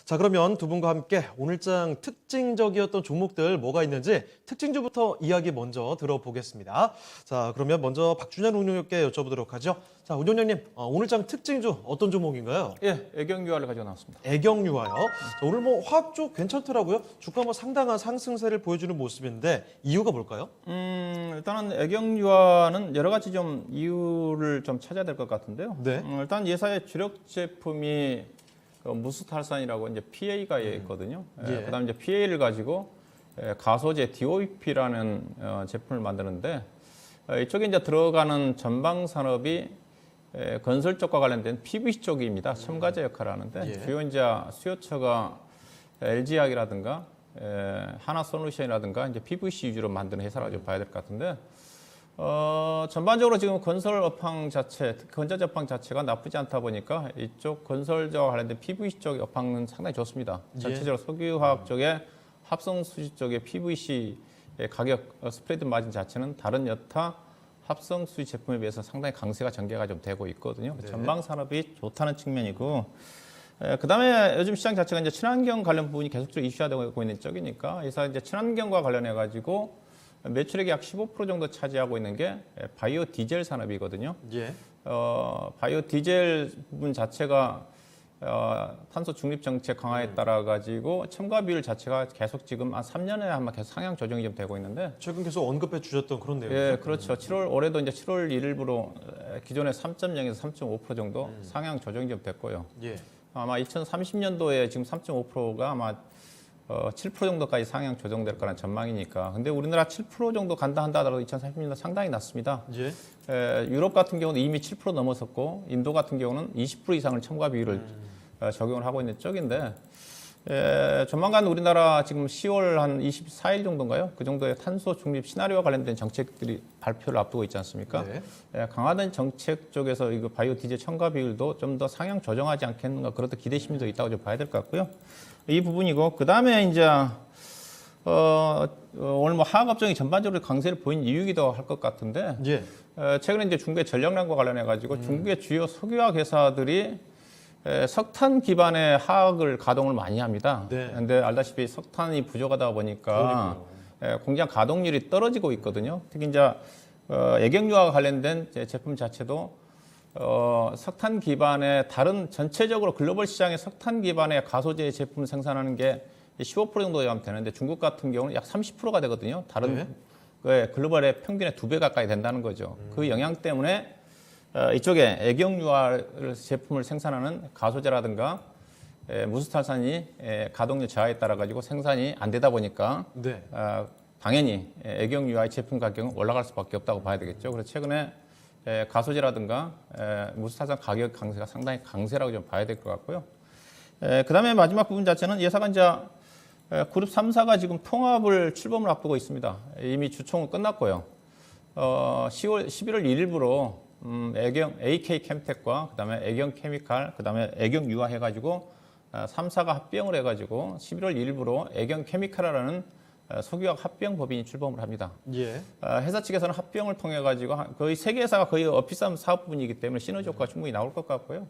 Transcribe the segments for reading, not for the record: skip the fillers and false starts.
자, 그러면 두 분과 함께 오늘장 특징적이었던 종목들 뭐가 있는지 특징주부터 이야기 먼저 들어보겠습니다. 자, 그러면 먼저 박준현 운용님께 여쭤보도록 하죠. 자, 운용님, 오늘장 특징주 어떤 종목인가요? 예, 애경유화를 가지고 나왔습니다. 애경유화요. 자, 오늘 뭐 화학 쪽 괜찮더라고요. 주가 뭐 상당한 상승세를 보여주는 모습인데 이유가 뭘까요? 일단은 애경유화는 여러 가지 좀 이유를 좀 찾아야 될 것 같은데요. 네. 일단 예사의 주력 제품이 무스탈산이라고 이제 PA가 있거든요. 예. 그다음 이제 PA를 가지고 가소제 DOEP라는 제품을 만드는데 이쪽에 이제 들어가는 전방 산업이 건설 쪽과 관련된 PVC 쪽입니다. 첨가제 역할을 하는데 예. 주요 이제 수요처가 LG화학이라든가 하나솔루션이라든가 이제 PVC 위주로 만드는 회사라고 좀 봐야 될 것 같은데 전반적으로 지금 건설 업황 자체, 건설 업황 자체가 나쁘지 않다 보니까 이쪽 건설과 관련된 PVC 쪽 업황은 상당히 좋습니다. 전체적으로 석유화학 쪽에 합성 수지 쪽의 PVC 가격 스프레드 마진 자체는 다른 여타 합성 수지 제품에 비해서 상당히 강세가 전개가 좀 되고 있거든요. 네. 전방 산업이 좋다는 측면이고, 그다음에 요즘 시장 자체가 이제 친환경 관련 부분이 계속적으로 이슈화되고 있는 쪽이니까, 그래서 이제 친환경과 관련해 가지고 매출액이 약 15% 정도 차지하고 있는 게 바이오 디젤 산업이거든요. 예. 바이오 디젤 부분 자체가 탄소 중립 정책 강화에 따라 가지고 첨가 비율 자체가 계속 지금 한 3년에 한 번 계속 상향 조정이 좀 되고 있는데, 최근 계속 언급해 주셨던 그런 내용이죠. 예, 그렇죠. 7월 올해도 이제 7월 1일부로 기존의 3.0에서 3.5% 정도 상향 조정이 좀 됐고요. 예. 아마 2030년도에 지금 3.5%가 아마 7% 정도까지 상향 조정될 거라는 전망이니까. 근데 우리나라 7% 정도 간다 하더라도 2030년도 상당히 낮습니다. 예. 유럽 같은 경우는 이미 7% 넘었었고, 인도 같은 경우는 20% 이상을 첨가 비율을 적용을 하고 있는 쪽인데, 조만간 우리나라 지금 10월 한 24일 정도인가요? 그 정도의 탄소 중립 시나리오와 관련된 정책들이 발표를 앞두고 있지 않습니까? 네. 강화된 정책 쪽에서 이거 바이오 디젤 첨가 비율도 좀 더 상향 조정하지 않겠는가, 그렇다 기대 심리도 있다고 좀 봐야 될 것 같고요. 이 부분이고, 그 다음에 이제 오늘 뭐 화학업종이 전반적으로 강세를 보인 이유이기도 할 것 같은데, 예. 최근에 이제 중국의 전력난과 관련해 가지고 중국의 주요 석유화학 회사들이 석탄 기반의 화학을 가동을 많이 합니다. 네. 그런데 알다시피 석탄이 부족하다 보니까 공장 가동률이 떨어지고 있거든요. 특히 이제 애경유화와 관련된 제품 자체도 석탄 기반의 다른 전체적으로 글로벌 시장의 석탄 기반의 가소제 제품 생산하는 게 15% 정도 되는데 중국 같은 경우는 약 30%가 되거든요. 다른 글로벌의 평균의 2배 가까이 된다는 거죠. 그 영향 때문에 이쪽에 애경유화 제품을 생산하는 가소제라든가 무스탈산이 가동률 저하에 따라 가지고 생산이 안 되다 보니까 네. 당연히 애경유화의 제품 가격은 올라갈 수밖에 없다고 봐야 되겠죠. 그래서 최근에 가소제라든가 무스탈산 가격 강세가 상당히 강세라고 좀 봐야 될 것 같고요. 그다음에 마지막 부분 자체는 예사가 이제 그룹 3사가 지금 통합을 출범을 앞두고 있습니다. 이미 주총은 끝났고요. 11월 1일부로 애경 AK 캠텍과 그다음에 애경 케미칼, 그다음에 애경 유화 해가지고 3사가 합병을 해가지고 11월 1일부로 애경 케미칼이라는 석유화학 합병 법인이 출범을 합니다. 예. 회사 측에서는 합병을 통해 가지고 거의 세 개 회사가 거의 비싼 사업 부분이기 때문에 시너지 효과가 충분히 나올 것 같고요.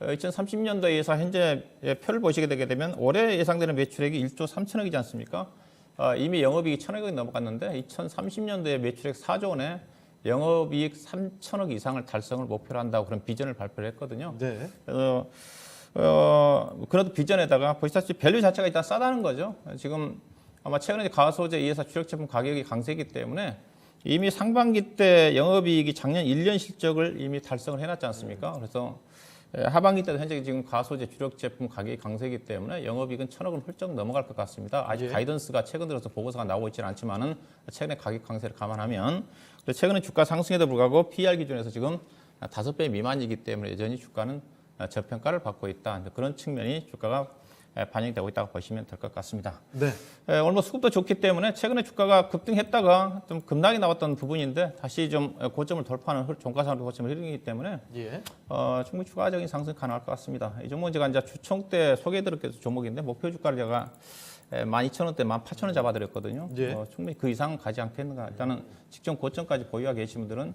2030년도에 의해서 현재 표를 보시게 되게 되면 올해 예상되는 매출액이 1조 3천억이지 않습니까? 이미 영업이익이 1,000억이 넘어갔는데 2030년도에 매출액 4조 원에 영업이익 3천억 이상을 달성을 목표로 한다고 그런 비전을 발표를 했거든요. 네. 그래도 비전에다가 보시다시피 밸류 자체가 일단 싸다는 거죠. 지금 아마 최근에 가소제 2회사 주력 제품 가격이 강세이기 때문에 이미 상반기 때 영업이익이 작년 1년 실적을 이미 달성을 해놨지 않습니까? 그래서 하반기 때도 현재 지금 가소제 주력 제품 가격이 강세이기 때문에 영업이익은 1,000억은 훌쩍 넘어갈 것 같습니다. 아직 가이던스가 최근 들어서 보고서가 나오고 있지는 않지만은 최근에 가격 강세를 감안하면 최근에 주가 상승에도 불구하고 PER 기준에서 지금 5배 미만이기 때문에 여전히 주가는 저평가를 받고 있다. 그런 측면이 주가가 반영되고 있다고 보시면 될 것 같습니다. 네. 오늘 뭐 수급도 좋기 때문에 최근에 주가가 급등했다가 좀 급락이 나왔던 부분인데 다시 좀 고점을 돌파하는 종가상으로 고점을 흐르기 때문에 예. 충분히 추가적인 상승 가능할 것 같습니다. 이 종목은 제가 이제 주총 때 소개해드렸던 종목인데 목표 주가를 제가 12,000원대, 18,000원 잡아드렸거든요. 예. 충분히 그 이상 가지 않겠는가. 일단은 직전 고점까지 보유하고 계신 분들은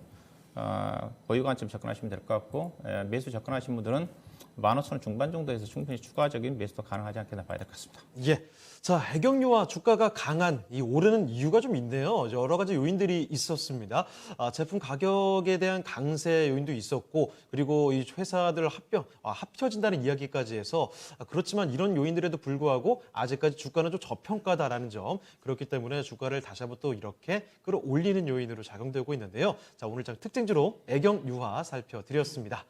보유 관점 접근하시면 될 것 같고 매수 접근하신 분들은 15,000원 중반 정도에서 충분히 추가적인 매수도 가능하지 않겠나 봐야 될 것 같습니다. 예. 자, 해경유와 주가가 강한 이 오르는 이유가 좀 있네요. 여러 가지 요인들이 있었습니다. 제품 가격에 대한 강세 요인도 있었고, 그리고 이 회사들 합쳐진다는 이야기까지 해서 그렇지만 이런 요인들에도 불구하고 아직까지 주가는 좀 저평가다라는 점. 그렇기 때문에 주가를 다시 한번 또 이렇게 끌어올리는 요인으로 작용되고 있는데요. 자, 오늘장 특징주로 애경유화 살펴드렸습니다.